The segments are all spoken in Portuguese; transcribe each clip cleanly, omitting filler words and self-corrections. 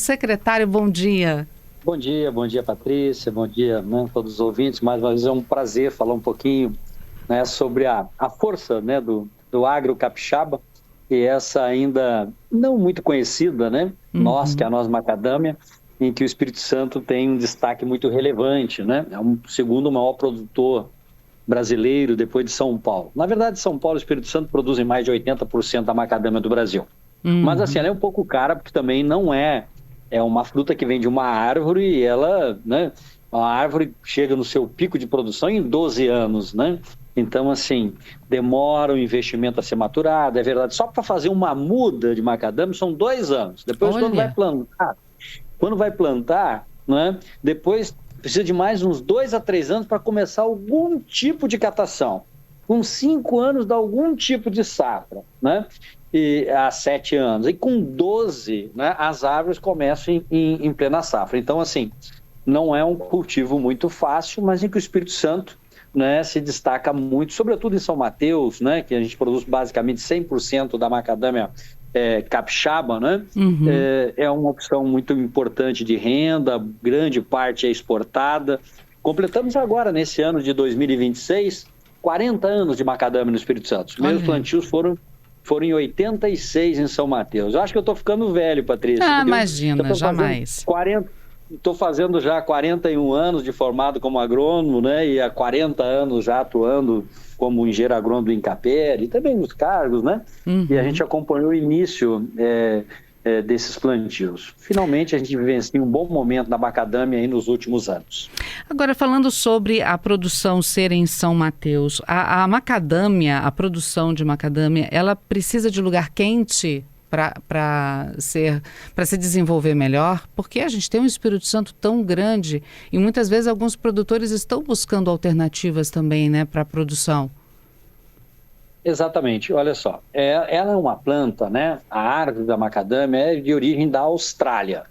Secretário, bom dia. Bom dia, Patrícia, bom dia, né, todos os ouvintes. Mais uma vez é um prazer falar um pouquinho, né, sobre a força, né, do agro capixaba, e essa ainda não muito conhecida, né, nós, que é a Noz Macadâmia, em que o Espírito Santo tem um destaque muito relevante, né, é o segundo maior produtor brasileiro depois de São Paulo. Na verdade, São Paulo e Espírito Santo produzem mais de 80% da macadâmia do Brasil. Mas assim, ela é um pouco cara porque também não é uma fruta que vem de uma árvore e ela, né, a árvore chega no seu pico de produção em 12 anos, né? Então, assim, demora o investimento a ser maturado, é verdade. Só para fazer uma muda de macadâmia são 2 anos. Depois, Olha, quando vai plantar, né, depois precisa de mais uns 2 a 3 anos para começar algum tipo de catação. Com 5 anos dá algum tipo de safra, né? E há 7 anos. E com 12, né, as árvores começam em plena safra. Então, assim, não é um cultivo muito fácil, mas em que o Espírito Santo, né, se destaca muito, sobretudo em São Mateus, né, que a gente produz basicamente 100% da macadâmia capixaba, né? É uma opção muito importante de renda, grande parte é exportada. Completamos agora, nesse ano de 2026, 40 anos de macadâmia no Espírito Santo. Os meus olha. plantios foram em 86 em São Mateus. Eu acho que eu estou ficando velho, Patrícia, Ah, porque eu imagina, estou fazendo jamais. 40, estou fazendo já 41 anos de formado como agrônomo, né? E há 40 anos já atuando como engenheiro agrônomo do Incapere, e também nos cargos, né? E a gente acompanhou o início desses plantios. Finalmente, a gente vivencia um bom momento na macadâmia aí nos últimos anos. Agora, falando sobre a produção ser em São Mateus, a macadâmia, a produção de macadâmia, ela precisa de lugar quente para se desenvolver melhor? Porque a gente tem um Espírito Santo tão grande e muitas vezes alguns produtores estão buscando alternativas também, né, para a produção. Exatamente, olha só, ela é uma planta, né? A árvore da macadâmia é de origem da Austrália.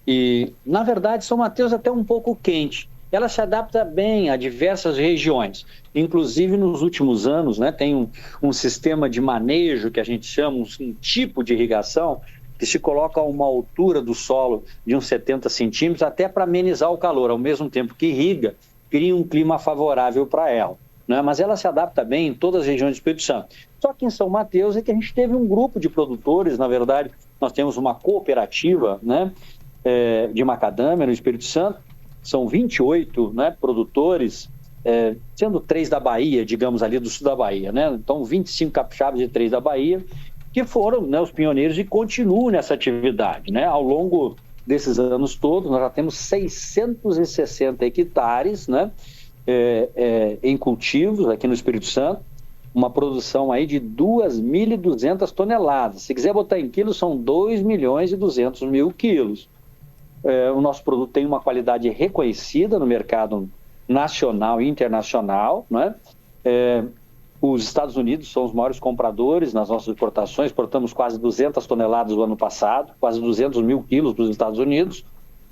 E, na verdade, São Mateus é até um pouco quente. Ela se adapta bem a diversas regiões. Inclusive, nos últimos anos, né, tem um sistema de manejo que a gente chama, um tipo de irrigação, que se coloca a uma altura do solo de uns 70 centímetros, até para amenizar o calor, ao mesmo tempo que irriga, cria um clima favorável para ela, né? Mas ela se adapta bem em todas as regiões do Espírito Santo. Só que em São Mateus é que a gente teve um grupo de produtores, na verdade, nós temos uma cooperativa, né, de macadâmia no Espírito Santo, são 28, né, produtores, sendo 3 da Bahia, digamos ali do sul da Bahia, né? Então 25 capixabas e 3 da Bahia, que foram, né, os pioneiros e continuam nessa atividade, né? Ao longo desses anos todos, nós já temos 660 hectares, né, em cultivos aqui no Espírito Santo, uma produção aí de 2.200 toneladas. Se quiser botar em quilos, são 2.200.000 quilos. O nosso produto tem uma qualidade reconhecida no mercado nacional e internacional, né? Os Estados Unidos são os maiores compradores nas nossas exportações, exportamos quase 200 toneladas no ano passado, quase 200.000 quilos para os Estados Unidos,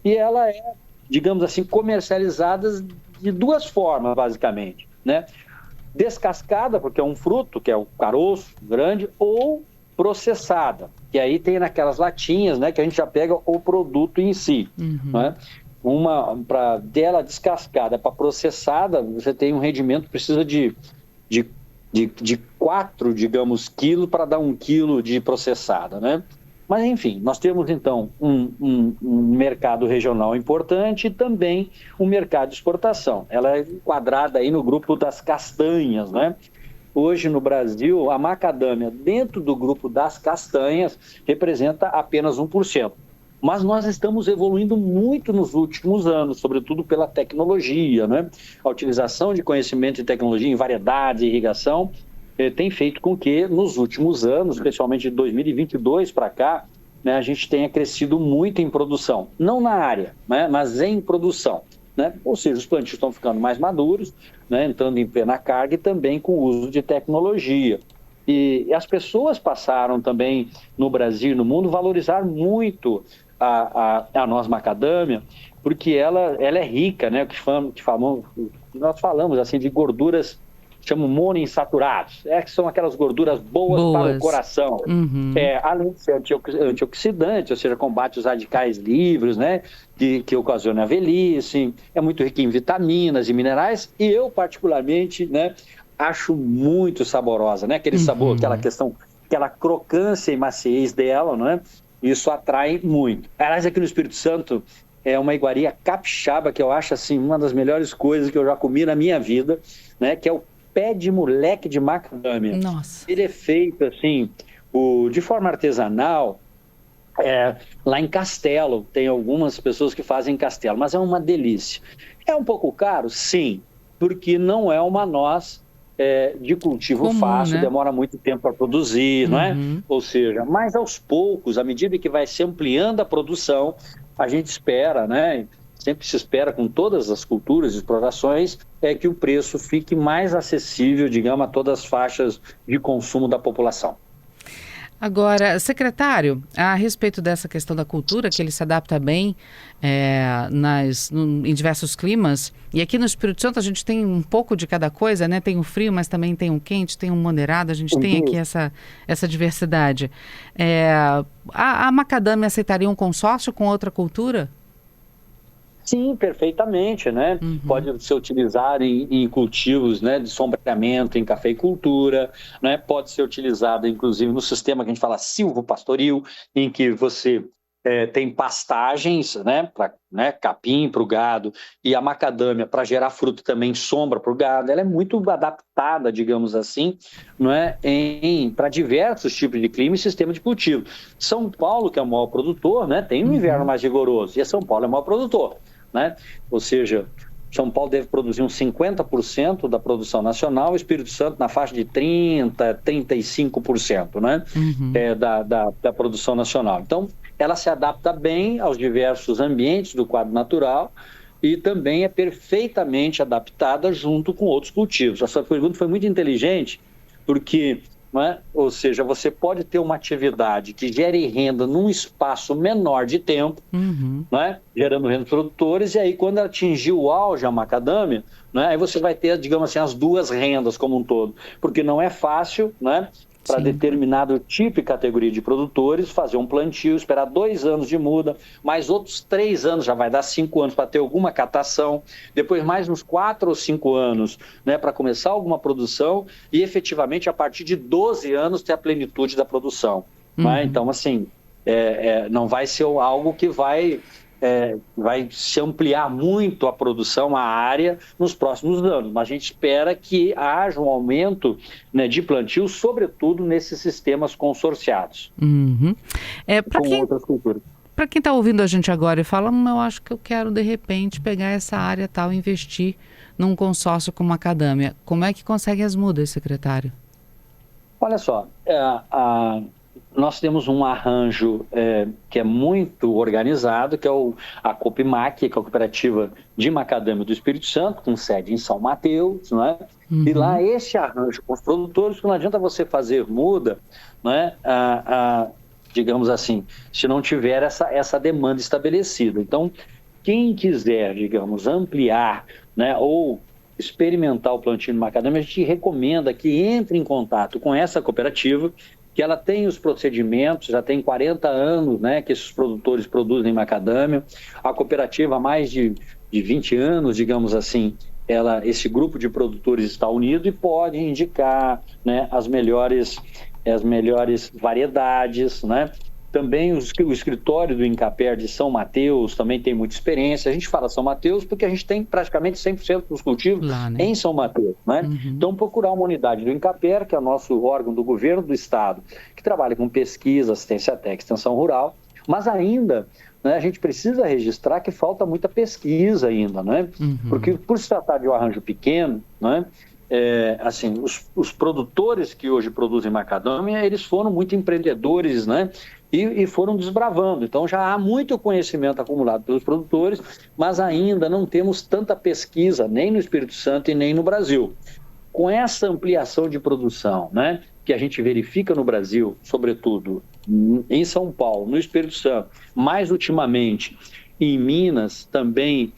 e ela é, digamos assim, comercializada de duas formas, basicamente, né? Descascada, porque é um fruto, que é o caroço grande, ou processada, que aí tem naquelas latinhas, né, que a gente já pega o produto em si, né? Para dela descascada para processada, você tem um rendimento, precisa de 4, digamos, quilos para dar 1 quilo de processada, né? Mas, enfim, nós temos, então, um mercado regional importante e também um mercado de exportação. Ela é enquadrada aí no grupo das castanhas, né? Hoje, no Brasil, a macadâmia, dentro do grupo das castanhas, representa apenas 1%. Mas nós estamos evoluindo muito nos últimos anos, sobretudo pela tecnologia, né? A utilização de conhecimento e tecnologia em variedades e irrigação tem feito com que, nos últimos anos, especialmente de 2022 para cá, né, a gente tenha crescido muito em produção. Não na área, né, mas em produção, né? Ou seja, os plantios estão ficando mais maduros, né, entrando em plena carga e também com o uso de tecnologia. E as pessoas passaram também, no Brasil e no mundo, valorizar muito a noz macadâmia, porque ela é rica, né? Nós falamos assim de gorduras chamam monoinsaturados, que são aquelas gorduras boas para o coração. Além de ser antioxidante, ou seja, combate os radicais livres, né, que ocasionam a velhice, é muito rico em vitaminas e minerais, e eu, particularmente, né, acho muito saborosa, né, aquele sabor, aquela questão, aquela crocância e maciez dela, né, isso atrai muito. Aliás, aqui no Espírito Santo, é uma iguaria capixaba, que eu acho, assim, uma das melhores coisas que eu já comi na minha vida, né, que é o pé de moleque de macadâmia. Nossa. Ele é feito, assim, de forma artesanal, lá em Castelo. Tem algumas pessoas que fazem em Castelo, mas é uma delícia. É um pouco caro? Sim, porque não é uma noz de cultivo comum, fácil, né? Demora muito tempo para produzir, não é? Ou seja, mas aos poucos, à medida que vai se ampliando a produção, a gente espera, né? Sempre se espera com todas as culturas e explorações, que o preço fique mais acessível, digamos, a todas as faixas de consumo da população. Agora, secretário, a respeito dessa questão da cultura, que ele se adapta bem em diversos climas, e aqui no Espírito Santo a gente tem um pouco de cada coisa, né? Tem o frio, mas também tem o quente, tem o moderado, a gente tem aqui essa diversidade. A macadâmia aceitaria um consórcio com outra cultura? Sim, perfeitamente, né? Pode ser utilizado em cultivos, né, de sombreamento, em cafeicultura, né? Pode ser utilizado, inclusive, no sistema que a gente fala silvopastoril, em que você tem pastagens, né, capim para o gado, e a macadâmia para gerar fruto também, sombra para o gado. Ela é muito adaptada, digamos assim, não é, para diversos tipos de clima e sistema de cultivo. São Paulo, que é o maior produtor, né, tem um inverno mais rigoroso, e São Paulo é o maior produtor, né? Ou seja, São Paulo deve produzir uns 50% da produção nacional, o Espírito Santo na faixa de 30%, 35%, né? Da produção nacional. Então, ela se adapta bem aos diversos ambientes do quadro natural e também é perfeitamente adaptada junto com outros cultivos. A sua pergunta foi muito inteligente, porque, né, ou seja, você pode ter uma atividade que gere renda num espaço menor de tempo, né, gerando renda para os produtores, e aí quando ela atingir o auge, a macadâmia, né, aí você vai ter, digamos assim, as duas rendas como um todo, porque não é fácil, né, para determinado tipo e categoria de produtores, fazer um plantio, esperar 2 anos de muda, mais outros 3 anos, já vai dar 5 anos para ter alguma catação, depois mais uns 4 ou 5 anos, né, para começar alguma produção e efetivamente a partir de 12 anos ter a plenitude da produção. Né? Então, assim, não vai ser algo que vai se ampliar muito a produção, a área, nos próximos anos. Mas a gente espera que haja um aumento, né, de plantio, sobretudo nesses sistemas consorciados com outras culturas. Para quem está ouvindo a gente agora e fala, eu acho que eu quero, de repente, pegar essa área tal e investir num consórcio com macadâmia. Como é que consegue as mudas, secretário? Olha só, nós temos um arranjo que é muito organizado, que é a Copimac, que é a Cooperativa de Macadâmia do Espírito Santo, com sede em São Mateus, não é? E lá esse arranjo com os produtores, que não adianta você fazer muda, não é? Digamos assim, se não tiver essa demanda estabelecida. Então, quem quiser, digamos, ampliar, né, ou experimentar o plantio de macadâmia, a gente recomenda que entre em contato com essa cooperativa, que ela tem os procedimentos, já tem 40 anos, né, que esses produtores produzem macadâmia. A cooperativa há mais de 20 anos, digamos assim, esse grupo de produtores está unido e pode indicar, né, as melhores variedades, né? Também o escritório do Incaper de São Mateus também tem muita experiência. A gente fala São Mateus porque a gente tem praticamente 100% dos cultivos lá, né, em São Mateus, né? Então, procurar uma unidade do Incaper, que é o nosso órgão do governo do estado, que trabalha com pesquisa, assistência técnica, extensão rural, mas ainda, né, a gente precisa registrar que falta muita pesquisa ainda, né? Porque por se tratar de um arranjo pequeno, né, assim, os produtores que hoje produzem macadâmia, eles foram muito empreendedores, né? E foram desbravando. Então já há muito conhecimento acumulado pelos produtores, mas ainda não temos tanta pesquisa, nem no Espírito Santo e nem no Brasil. Com essa ampliação de produção, né, que a gente verifica no Brasil, sobretudo em São Paulo, no Espírito Santo, mais ultimamente em Minas, também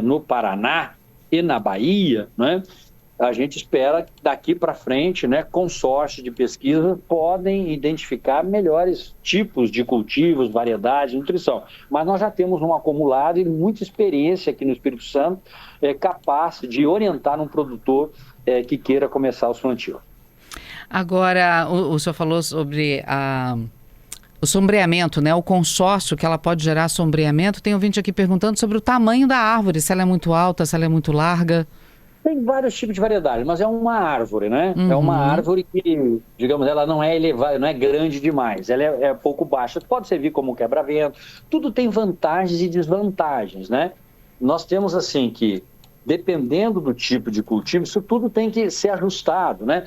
no Paraná e na Bahia, né, a gente espera que daqui para frente, né, consórcios de pesquisa podem identificar melhores tipos de cultivos, variedades, nutrição. Mas nós já temos um acumulado e muita experiência aqui no Espírito Santo capaz de orientar um produtor que queira começar os plantios. Agora, o senhor falou sobre o sombreamento, né? O consórcio que ela pode gerar sombreamento. Tem ouvinte aqui perguntando sobre o tamanho da árvore, se ela é muito alta, se ela é muito larga. Tem vários tipos de variedade, mas é uma árvore, né? É uma árvore que, digamos, ela não é elevada, não é grande demais, ela é pouco baixa. Pode servir como quebra-vento, tudo tem vantagens e desvantagens, né? Nós temos assim que, dependendo do tipo de cultivo, isso tudo tem que ser ajustado, né?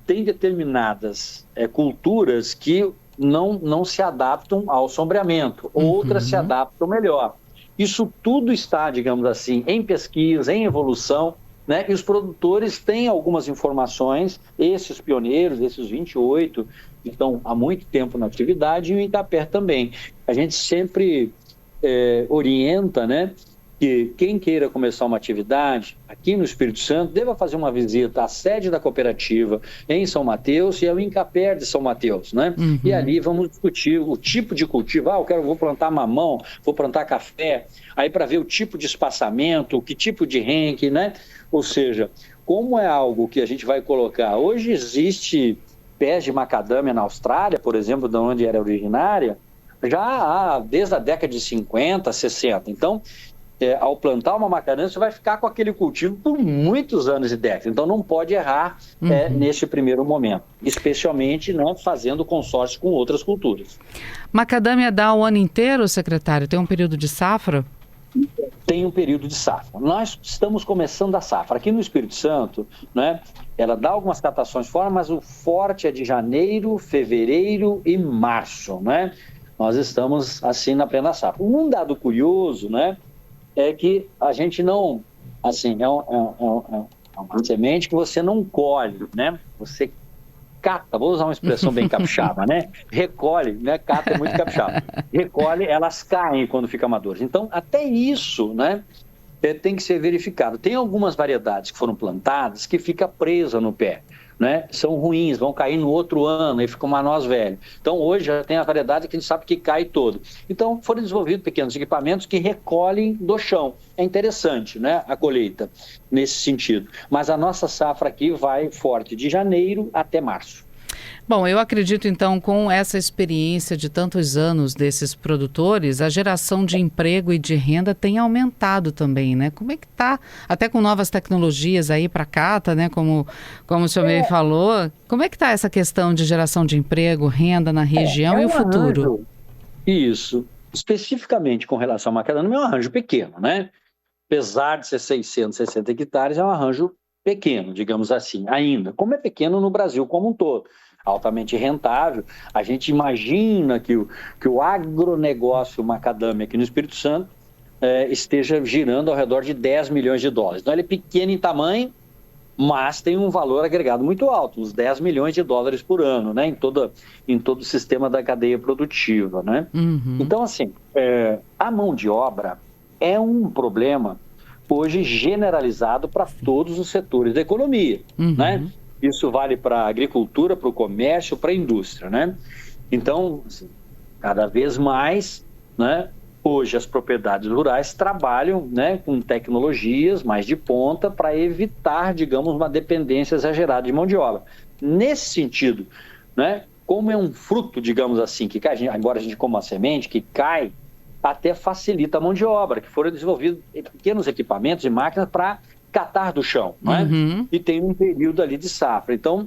Tem determinadas culturas que não se adaptam ao sombreamento, outras se adaptam melhor. Isso tudo está, digamos assim, em pesquisa, em evolução, né? E os produtores têm algumas informações, esses pioneiros, esses 28, que estão há muito tempo na atividade, e o Intapé também. A gente sempre orienta, né, que quem queira começar uma atividade aqui no Espírito Santo deva fazer uma visita à sede da cooperativa em São Mateus e ao Intapé de São Mateus, né? E ali vamos discutir o tipo de cultivo. Vou plantar mamão, vou plantar café, aí para ver o tipo de espaçamento, que tipo de renque, né? Ou seja, como é algo que a gente vai colocar... Hoje existe pés de macadâmia na Austrália, por exemplo, de onde era originária, já desde a década de 50, 60. Então, ao plantar uma macadâmia, você vai ficar com aquele cultivo por muitos anos e décadas. Então, não pode errar neste primeiro momento, especialmente não fazendo consórcio com outras culturas. Macadâmia dá o ano inteiro, secretário? Tem um período de safra? Tem um período de safra. Nós estamos começando a safra. Aqui no Espírito Santo, né, ela dá algumas catações fora, mas o forte é de janeiro, fevereiro e março, né? Nós estamos, assim, na plena safra. Um dado curioso, né, é que a gente não, assim, é uma semente que você não colhe, né? Você cata, vou usar uma expressão bem capixaba, né? Recolhe, né? Cata é muito capixaba. Recolhe, elas caem quando ficam maduras. Então, até isso, né, tem que ser verificado. Tem algumas variedades que foram plantadas que fica presa no pé, né? São ruins, vão cair no outro ano e fica uma noz velha. Então, hoje já tem a variedade que a gente sabe que cai todo. Então, foram desenvolvidos pequenos equipamentos que recolhem do chão. É interessante, né, a colheita nesse sentido. Mas a nossa safra aqui vai forte de janeiro até março. Bom, eu acredito então, com essa experiência de tantos anos desses produtores, a geração de emprego e de renda tem aumentado também, né? Como é que está? Até com novas tecnologias aí para cata, né? Como o senhor bem falou. Como é que está essa questão de geração de emprego, renda na região e o futuro? Arranjo. Isso. Especificamente com relação à macadâmia, é um arranjo pequeno, né? Apesar de ser 660 hectares, é um arranjo pequeno, digamos assim, ainda. Como é pequeno no Brasil como um todo. Altamente rentável. A gente imagina que o agronegócio macadâmia aqui no Espírito Santo esteja girando ao redor de 10 milhões de dólares. Então, ele é pequeno em tamanho, mas tem um valor agregado muito alto, uns 10 milhões de dólares por ano, né, em todo o sistema da cadeia produtiva, né? Então, assim, a mão de obra é um problema hoje generalizado para todos os setores da economia, né? Isso vale para a agricultura, para o comércio, para a indústria, né? Então, assim, cada vez mais, né, hoje as propriedades rurais trabalham, né, com tecnologias mais de ponta para evitar, digamos, uma dependência exagerada de mão de obra. Nesse sentido, né, como é um fruto, digamos assim, que cai, agora a gente come uma semente que cai, até facilita a mão de obra, que foram desenvolvidos pequenos equipamentos e máquinas para catar do chão, não é? E tem um período ali de safra. Então,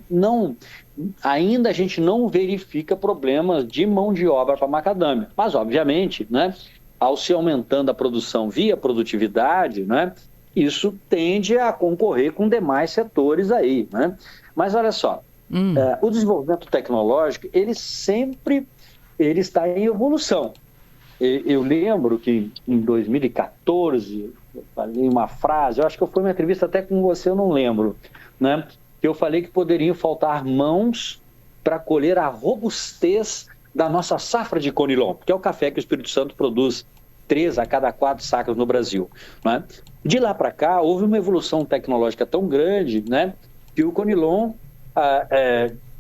ainda a gente não verifica problemas de mão de obra para macadâmia. Mas, obviamente, né, ao se aumentando a produção via produtividade, né, isso tende a concorrer com demais setores aí, né? Mas olha só, o desenvolvimento tecnológico, ele está em evolução. Eu lembro que em 2014, eu falei uma frase, eu acho que foi uma entrevista até com você, eu não lembro, né? Que eu falei que poderiam faltar mãos para colher a robustez da nossa safra de Conilon, que é o café que o Espírito Santo produz 3 a cada 4 sacas no Brasil, né? De lá para cá, houve uma evolução tecnológica tão grande, né, que o conilon,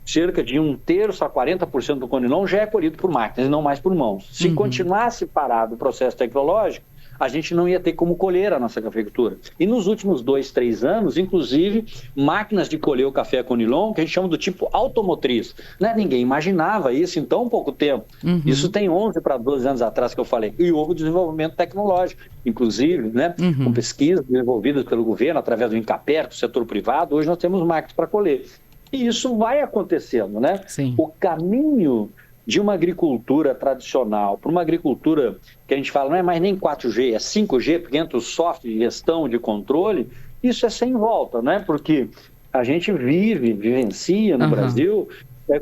cerca de 1/3 a 40% do conilon já é colhido por máquinas e não mais por mãos. Se continuasse parado o processo tecnológico, a gente não ia ter como colher a nossa cafeicultura. E nos últimos 2, 3 anos, inclusive, máquinas de colher o café conilon, que a gente chama do tipo automotriz. Né? Ninguém imaginava isso em tão pouco tempo. Isso tem 11 para 12 anos atrás que eu falei. E houve desenvolvimento tecnológico, inclusive, né? Com pesquisas desenvolvidas pelo governo, através do Incaper, do setor privado. Hoje nós temos máquinas para colher. E isso vai acontecendo, né? Sim. O caminho de uma agricultura tradicional para uma agricultura que a gente fala não é mais nem 4G, é 5G, porque entra o software de gestão, de controle, isso é sem volta, né? Porque a gente vivencia no Brasil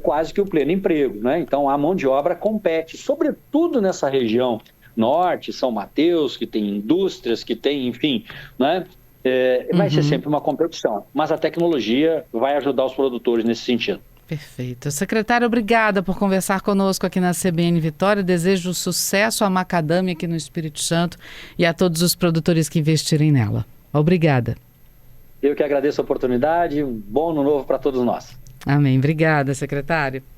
quase que o pleno emprego, né? Então a mão de obra compete, sobretudo nessa região norte, São Mateus, que tem indústrias, que tem, enfim, né? Vai ser sempre uma competição, mas a tecnologia vai ajudar os produtores nesse sentido. Perfeito. Secretário, obrigada por conversar conosco aqui na CBN Vitória. Desejo sucesso à macadâmia aqui no Espírito Santo e a todos os produtores que investirem nela. Obrigada. Eu que agradeço a oportunidade. Um bom ano novo para todos nós. Amém. Obrigada, secretário.